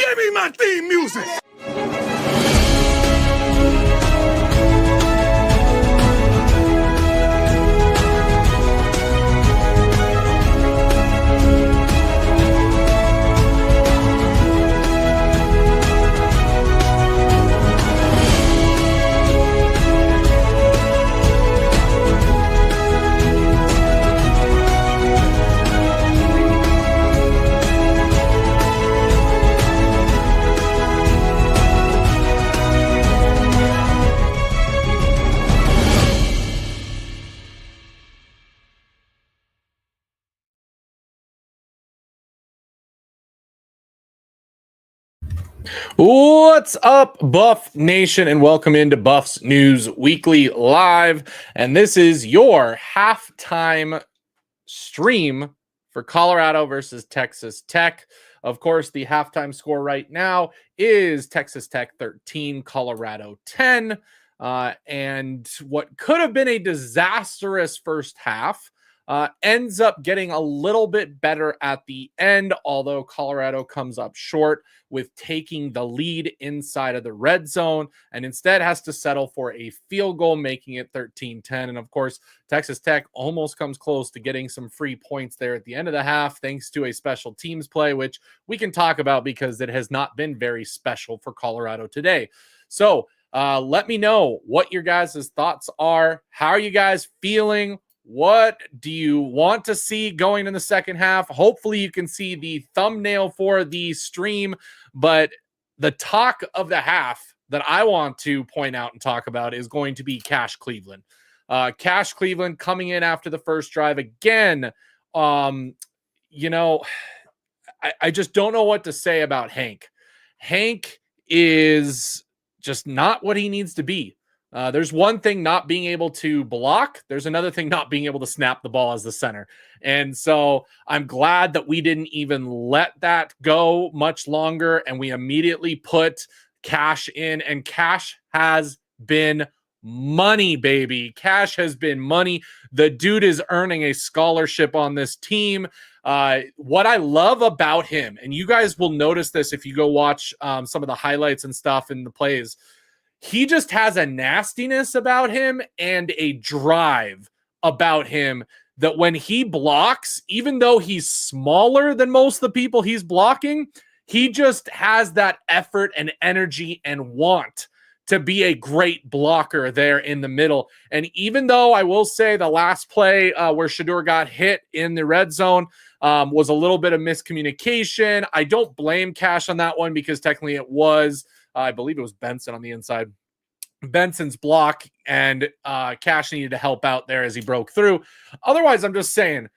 Give me my theme music! What's up, Buff Nation, and welcome into Buffs News Weekly Live. And this is your halftime stream for Colorado versus Texas Tech. Of course, the halftime score right now is Texas Tech 13, Colorado 10. And what could have been a disastrous first half ends up getting a little bit better at the end, although Colorado comes up short with taking the lead inside of the red zone and instead has to settle for a field goal, making it 13-10. And of course, Texas Tech almost comes close to getting some free points there at the end of the half, thanks to a special teams play, which we can talk about because it has not been very special for Colorado today. So let me know what your guys' thoughts are. How are you guys feeling? What do you want to see going in the second half? Hopefully you can see the thumbnail for the stream, but the talk of the half that I want to point out and talk about is going to be Cash Cleveland. Cash Cleveland coming in after the first drive again. I just don't know what to say about Hank. Hank is just not what he needs to be. There's one thing not being able to block. There's another thing not being able to snap the ball as the center. And so I'm glad that we didn't even let that go much longer. And we immediately put Cash in, and Cash has been money, baby. Cash has been money. The dude is earning a scholarship on this team. What I love about him, and you guys will notice this if you go watch some of the highlights and stuff in the plays, he just has a nastiness about him and a drive about him that when he blocks, even though he's smaller than most of the people he's blocking, he just has that effort and energy and want to be a great blocker there in the middle. And even though I will say the last play where Shedeur got hit in the red zone was a little bit of miscommunication, I don't blame Cash on that one because technically it was, I believe it was Benson on the inside. Benson's block, and Cash needed to help out there as he broke through. Otherwise, I'm just saying,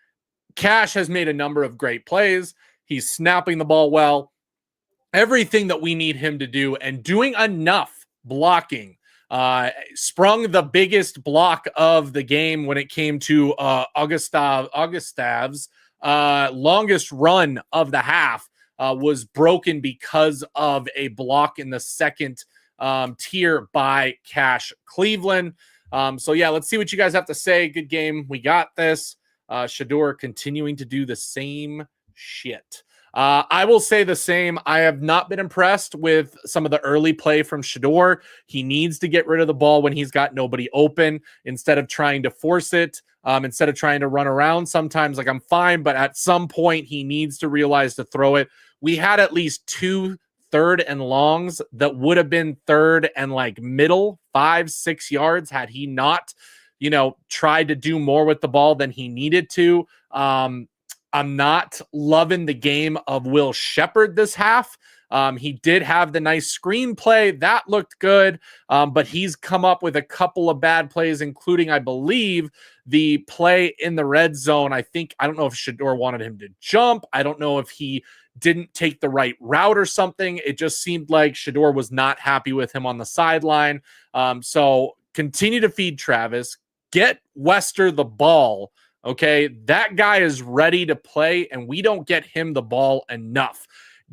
Cash has made a number of great plays. He's snapping the ball well. Everything that we need him to do, and doing enough blocking. Sprung the biggest block of the game when it came to Augustav's longest run of the half. Was broken because of a block in the second tier by Cash Cleveland. So yeah, let's see what you guys have to say. Good game. We got this. Shedeur continuing to do the same shit. I will say the same. I have not been impressed with some of the early play from Shedeur. He needs to get rid of the ball when he's got nobody open instead of trying to force it. Instead of trying to run around sometimes, like I'm fine, but at some point he needs to realize to throw it. We had at least 2 third and longs that would have been third and like middle 5-6 yards had he not, tried to do more with the ball than he needed to. I'm not loving the game of Will Shepherd this half. He did have the nice screenplay that looked good, but he's come up with a couple of bad plays, including, I believe, the play in the red zone. I don't know if Shedeur wanted him to jump. I don't know if he didn't take the right route or something. It just seemed like Shedeur was not happy with him on the sideline. So continue to feed Travis. Get Wester the ball. Okay, that guy is ready to play, and we don't get him the ball enough.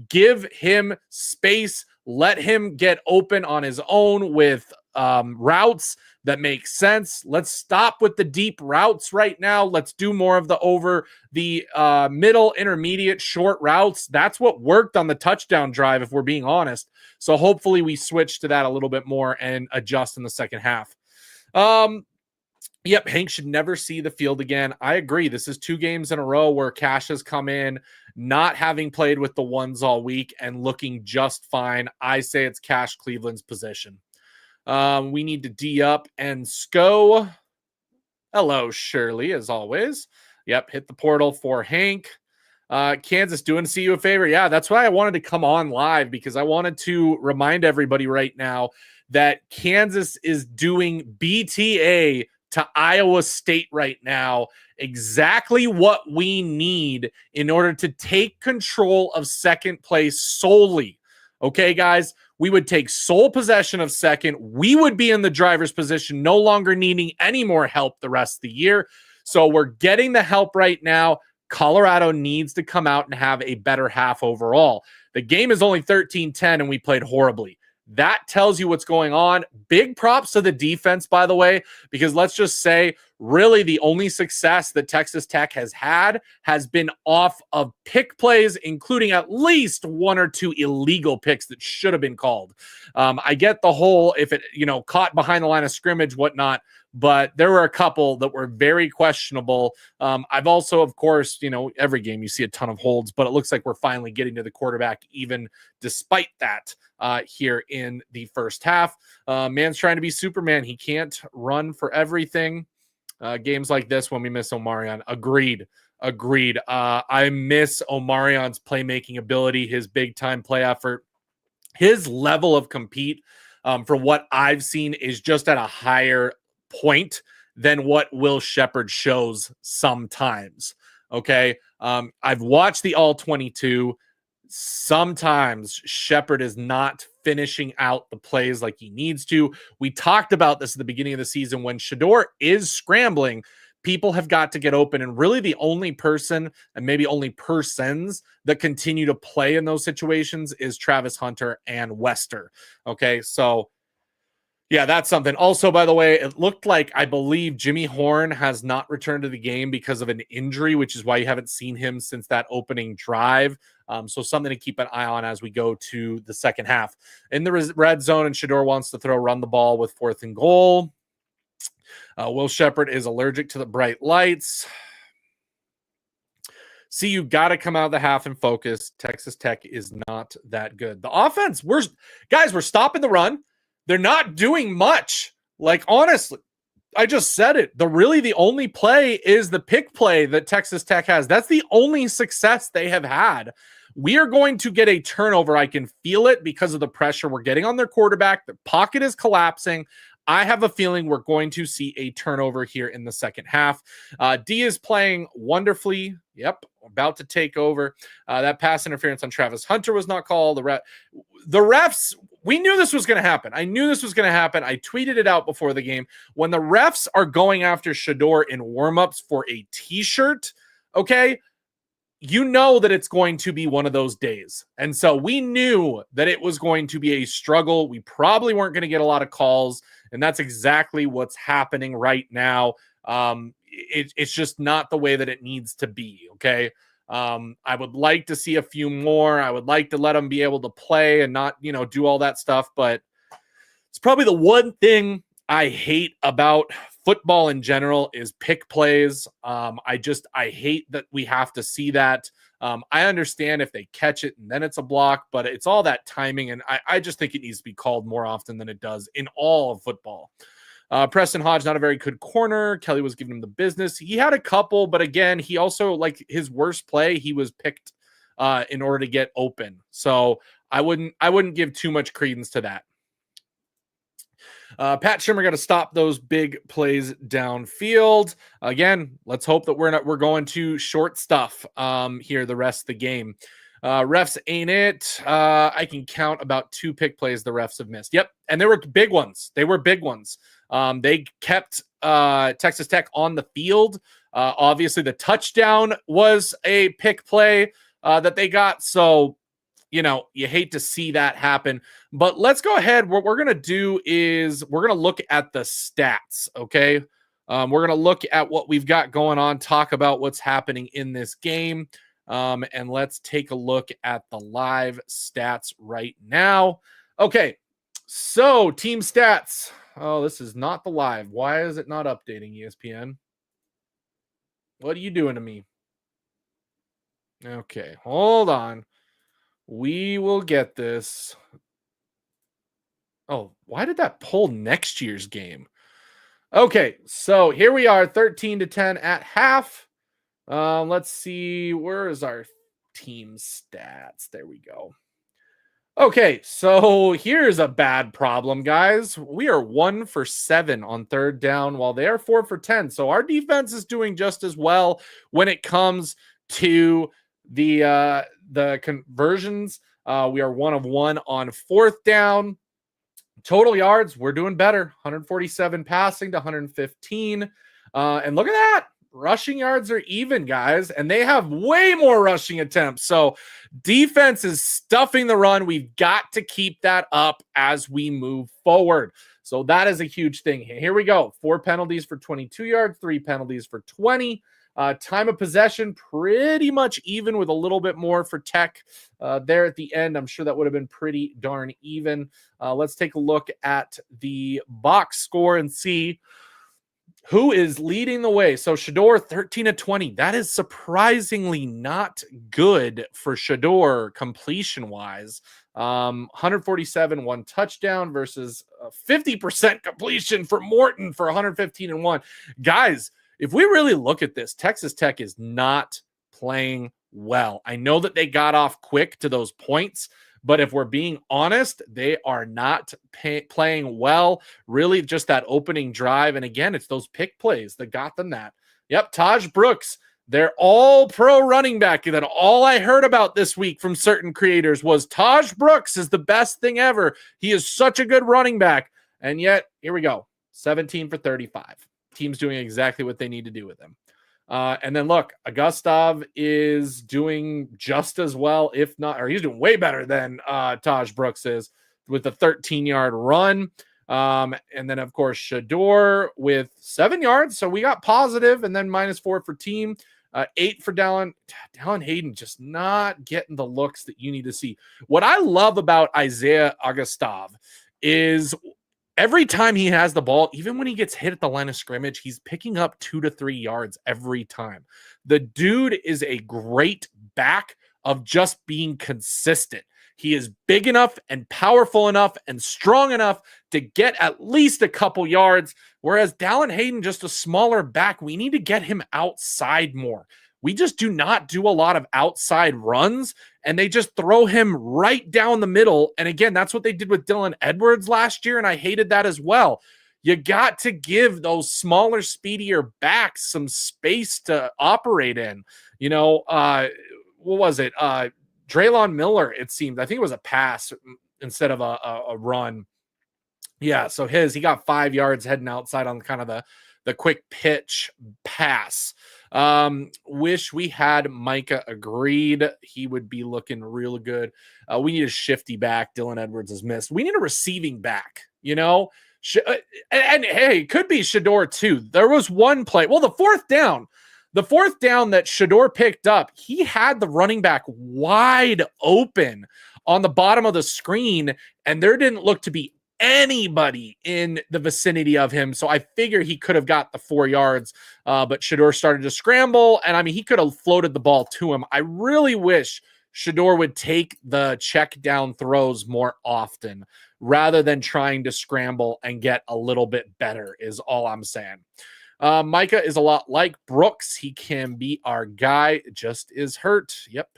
Give him space. Let him get open on his own with routes that make sense. Let's stop with the deep routes right now. Let's do more of the over the middle, intermediate, short routes. That's what worked on the touchdown drive, if we're being honest. So hopefully we switch to that a little bit more and adjust in the second half. Yep, Hank should never see the field again. I agree. This is 2 games in a row where Cash has come in, not having played with the ones all week and looking just fine. I say it's Cash Cleveland's position. We need to D up and SCO. Hello, Shirley, as always. Yep, hit the portal for Hank. Kansas doing CU a favor. Yeah, that's why I wanted to come on live, because I wanted to remind everybody right now that Kansas is doing BTA to Iowa State right now, exactly what we need in order to take control of second place solely. Okay, guys, we would take sole possession of second. We would be in the driver's position, no longer needing any more help the rest of the year. So we're getting the help right now. Colorado needs to come out and have a better half overall. The game is only 13-10 and we played horribly. That tells you what's going on. Big props to the defense, by the way, because let's just say really the only success that Texas Tech has had has been off of pick plays, including at least 1 or 2 illegal picks that should have been called. I get the whole, if it, caught behind the line of scrimmage, whatnot, but there were a couple that were very questionable. I've also, of course, every game you see a ton of holds, but it looks like we're finally getting to the quarterback even despite that here in the first half. Man's trying to be Superman. He can't run for everything. Games like this when we miss Omarion. Agreed. I miss Omarion's playmaking ability, his big-time play effort. His level of compete, for what I've seen, is just at a higher point than what Will Shepherd shows sometimes. Okay. I've watched the all 22. Sometimes Shepherd is not finishing out the plays like he needs to. We talked about this at the beginning of the season. When Shador is scrambling, people have got to get open. And really the only person, and maybe only persons, that continue to play in those situations is Travis Hunter and Wester. Okay. So yeah, that's something. Also, by the way, it looked like, I believe, Jimmy Horn has not returned to the game because of an injury, which is why you haven't seen him since that opening drive. So something to keep an eye on as we go to the second half. In the red zone, and Shador wants to run the ball with 4th and goal. Will Shepherd is allergic to the bright lights. See, you got to come out of the half and focus. Texas Tech is not that good. The offense, we're stopping the run. They're not doing much. Like, honestly, I just said it. The only play is the pick play that Texas Tech has. That's the only success they have had. We are going to get a turnover. I can feel it because of the pressure we're getting on their quarterback. The pocket is collapsing. I have a feeling we're going to see a turnover here in the second half. D is playing wonderfully. Yep, about to take over. That pass interference on Travis Hunter was not called. The refs, we knew this was going to happen. I knew this was going to happen. I tweeted it out before the game. When the refs are going after Shador in warmups for a t-shirt, okay, you know that it's going to be one of those days. And so we knew that it was going to be a struggle. We probably weren't going to get a lot of calls, and that's exactly what's happening right now. It's just not the way that it needs to be, okay? I would like to see a few more. I would like to let them be able to play and not, do all that stuff, but it's probably the one thing I hate about football in general is pick plays. I hate that we have to see that. I understand if they catch it and then it's a block, but it's all that timing. And I just think it needs to be called more often than it does in all of football. Preston Hodge, not a very good corner. Kelly was giving him the business. He had a couple, but again, he also, like, his worst play, he was picked in order to get open. So I wouldn't give too much credence to that. Pat Shimmer got to stop those big plays downfield. Again, let's hope that we're going to short stuff here the rest of the game. Refs ain't it. I can count about 2 pick plays the refs have missed. Yep, and they were big ones. They kept Texas Tech on the field. Obviously, the touchdown was a pick play that they got. So you know, you hate to see that happen. But let's go ahead. What we're going to do is we're going to look at the stats, okay? We're going to look at what we've got going on, talk about what's happening in this game, and let's take a look at the live stats right now. Okay, so team stats. Oh, this is not the live. Why is it not updating, ESPN? What are you doing to me? Okay, hold on. We will get this. Oh, why did that pull next year's game? Okay, so here we are, 13-10 at half. Let's see, where is our team stats? There we go. Okay, so here's a bad problem, guys. We are 1 for 7 on third down, while they are 4 for 10. So our defense is doing just as well when it comes to the conversions. We are 1 of 1 on fourth down. Total yards, we're doing better. 147 passing to 115. And look at that. Rushing yards are even, guys, and they have way more rushing attempts. So defense is stuffing the run. We've got to keep that up as we move forward. So that is a huge thing. Here we go. 4 penalties for 22 yards, 3 penalties for 20. Time of possession, pretty much even with a little bit more for Tech there at the end. I'm sure that would have been pretty darn even. Let's take a look at the box score and see who is leading the way. So Shedeur, 13-20. That is surprisingly not good for Shedeur completion-wise. 147, 1 touchdown versus 50% completion for Morton for 115-1. Guys, if we really look at this, Texas Tech is not playing well. I know that they got off quick to those points, but if we're being honest, they are not playing well. Really just that opening drive. And again, it's those pick plays that got them that. Yep, Taj Brooks, they're all pro running back. That all I heard about this week from certain creators was Taj Brooks is the best thing ever. He is such a good running back. And yet, here we go, 17 for 35. Team's doing exactly what they need to do with him. And then look, Augustov is doing just as well, if not, or he's doing way better than Taj Brooks is with a 13-yard run. And then, of course, Shedeur with 7 yards. So we got positive, and then -4 for team. 8 for Dallin Hayden, just not getting the looks that you need to see. What I love about Isaiah Augustov is every time he has the ball, even when he gets hit at the line of scrimmage, he's picking up 2 to 3 yards every time. The dude is a great back of just being consistent. He is big enough and powerful enough and strong enough to get at least a couple yards, whereas Dallin Hayden, just a smaller back, we need to get him outside more. We just do not do a lot of outside runs, and they just throw him right down the middle. And again, that's what they did with Dylan Edwards last year, and I hated that as well. You got to give those smaller, speedier backs some space to operate in. You know, what was it? Draylon Miller, it seemed. I think it was a pass instead of a run. Yeah, so he got 5 yards heading outside on kind of the quick pitch pass. Wish we had Micah. Agreed. He would be looking real good. We need a shifty back. Dylan Edwards has missed. We need a receiving back, you know? And hey, it could be Shedeur too. There was one play. Well, the fourth down that Shedeur picked up, he had the running back wide open on the bottom of the screen, and there didn't look to be anybody in the vicinity of him. So I figure he could have got the 4 yards, but Shedeur started to scramble, and I mean, he could have floated the ball to him. I really wish Shedeur would take the check down throws more often rather than trying to scramble and get a little bit better is all I'm saying. Micah is a lot like Brooks. He can be our guy, just is hurt. Yep.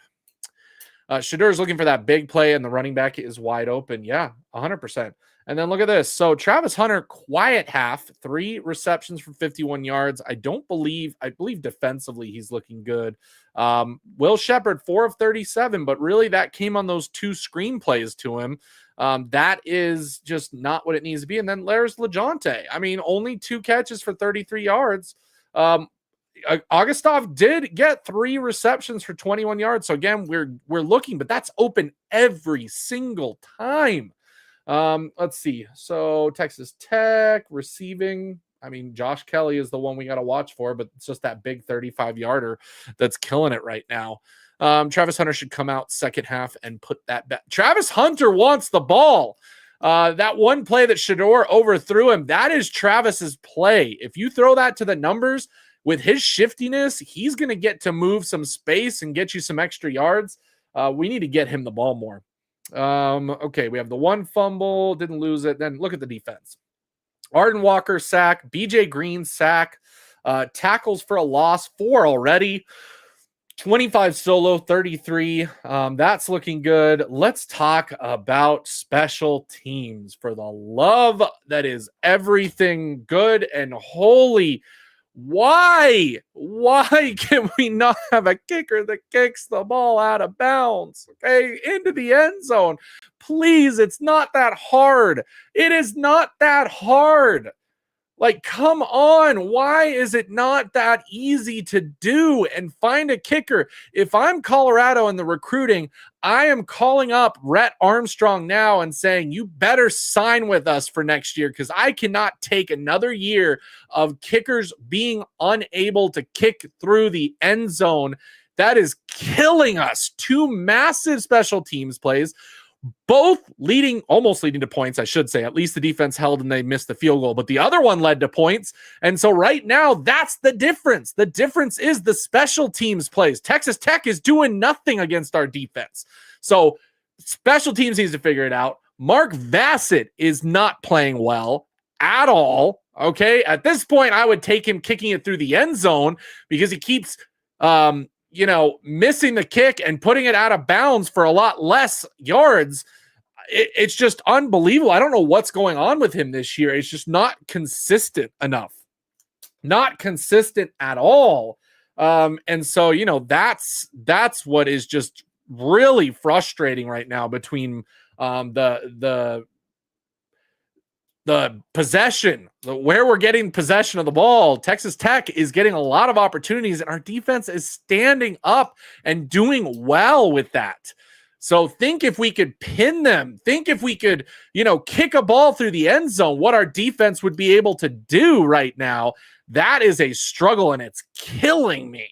Shedeur is looking for that big play, and the running back is wide open. Yeah, 100%. And then look at this. So Travis Hunter, quiet half, 3 receptions for 51 yards. I believe defensively he's looking good. Will Shepherd, 4 of 37, but really that came on those 2 screen plays to him. That is just not what it needs to be. And then Lars LeJonte, I mean, only 2 catches for 33 yards. Augustov did get 3 receptions for 21 yards. So again, we're looking, but that's open every single time. Let's see. So Texas Tech receiving. I mean, Josh Kelly is the one we got to watch for, but it's just that big 35-yarder that's killing it right now. Travis Hunter should come out second half and put that back. Travis Hunter wants the ball. That one play that Shador overthrew him, that is Travis's play. If you throw that to the numbers with his shiftiness, he's going to get to move some space and get you some extra yards. We need to get him the ball more. Okay, we have the one fumble, didn't lose it. Then look at the defense. Arden Walker sack, BJ Green sack, tackles for a loss, 4 already. 25 solo, 33. That's looking good. Let's talk about special teams. For the love that is everything good and holy, why can we not have a kicker that kicks the ball out of bounds, okay, into the end zone? Please, it's not that hard. It is not that hard. Like, come on. Why is it not that easy to do and find a kicker? If I'm Colorado in the recruiting, I am calling up Rhett Armstrong now and saying, you better sign with us for next year, because I cannot take another year of kickers being unable to kick through the end zone. That is killing us. 2 massive special teams plays, both almost leading to points, I should say. At least the defense held and they missed the field goal, but the other one led to points. And so right now, that's the difference. The difference is the special teams plays. Texas Tech is doing nothing against our defense. So special teams needs to figure it out. Mark Vassett is not playing well at all. Okay. At this point, I would take him kicking it through the end zone, because he keeps, missing the kick and putting it out of bounds for a lot less yards. It's just unbelievable. I don't know what's going on with him this year. It's just not consistent enough. Not consistent at all. And so, that's what is just really frustrating right now between the possession, where we're getting possession of the ball. Texas Tech is getting a lot of opportunities, and our defense is standing up and doing well with that. So think if we could pin them, think if we could, kick a ball through the end zone, what our defense would be able to do right now. That is a struggle, and it's killing me.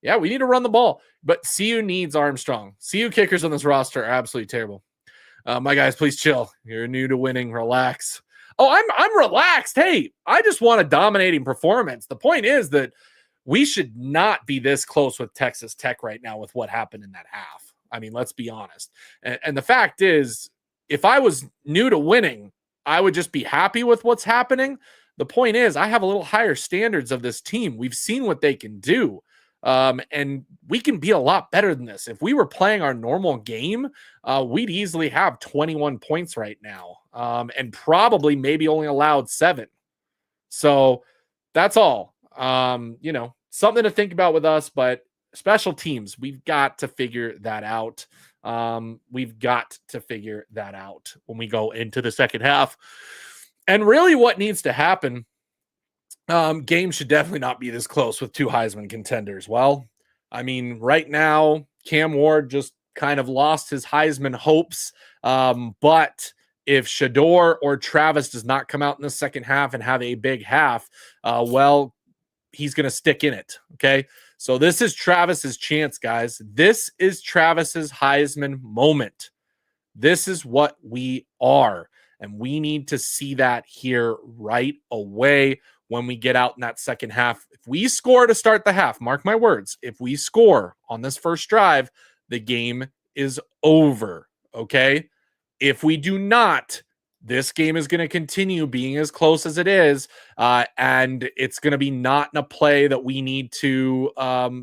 Yeah, we need to run the ball, but CU needs Armstrong. CU kickers on this roster are absolutely terrible. My guys, please chill. You're new to winning. Relax. Oh, I'm relaxed. Hey, I just want a dominating performance. The point is that we should not be this close with Texas Tech right now with what happened in that half. I mean, let's be honest. And the fact is, if I was new to winning, I would just be happy with what's happening. The point is, I have a little higher standards of this team. We've seen what they can do. And we can be a lot better than this. If we were playing our normal game, we'd easily have 21 points right now, and probably maybe only allowed 7. So that's all. Something to think about with us, but special teams, we've got to figure that out. We've got to figure that out when we go into the second half. And really what needs to happen, games should definitely not be this close with 2 Heisman contenders. Well, I mean, right now, Cam Ward just kind of lost his Heisman hopes. But if Shador or Travis does not come out in the second half and have a big half, he's going to stick in it. Okay. So this is Travis's chance, guys. This is Travis's Heisman moment. This is what we are. And we need to see that here right away when we get out in that second half. If we score to start the half, mark my words, if we score on this first drive, the game is over. Okay. If we do not, this game is going to continue being as close as it is, and it's going to be not in a play that we need to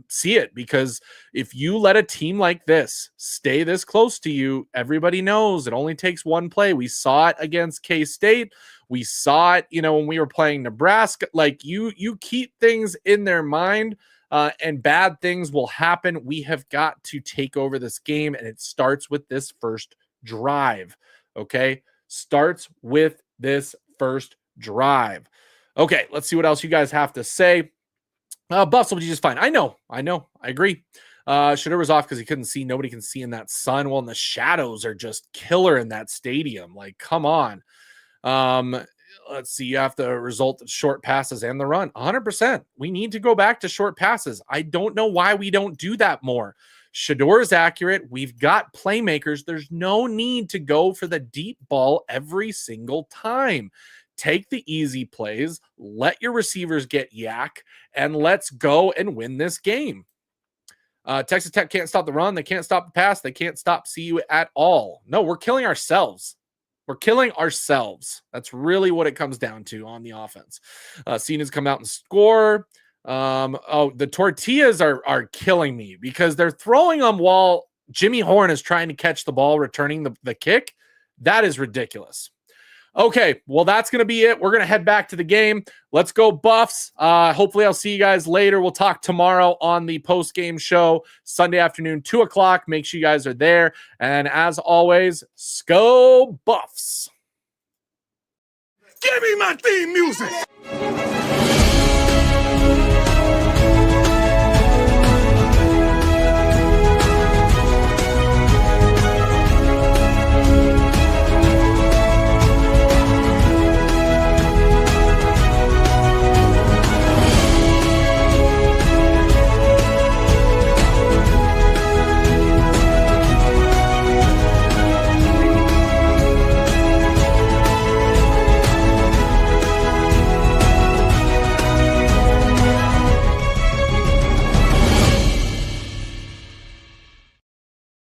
see it, because if you let a team like this stay this close to you, everybody knows it only takes one play. We saw it against K-State. We saw it, when we were playing Nebraska. Like, you keep things in their mind, and bad things will happen. We have got to take over this game, and it starts with this first drive. Okay. Starts with this first drive. Okay, let's see what else you guys have to say. Buffs will be just fine. I know. I agree. Shadur was off because he couldn't see. Nobody can see in that sun. Well, and the shadows are just killer in that stadium. Like, come on. Let's see. You have to result of short passes and the run. 100%. We need to go back to short passes. I don't know why we don't do that more. Shador is accurate. We've got playmakers. There's no need to go for the deep ball every single time. Take the easy plays, let your receivers get yak, and let's go and win this game. Texas Tech can't stop the run. They can't stop the pass. They can't stop CU at all. No, we're killing ourselves. We're killing ourselves. That's really what it comes down to on the offense. Cena's come out and score. The tortillas are killing me because they're throwing them while Jimmy Horn is trying to catch the ball, returning the kick. That is ridiculous. Okay, well, that's going to be it. We're going to head back to the game. Let's go Buffs. Hopefully, I'll see you guys later. We'll talk tomorrow on the post-game show, Sunday afternoon, 2 o'clock. Make sure you guys are there. And as always, Go Buffs. Give me my theme music.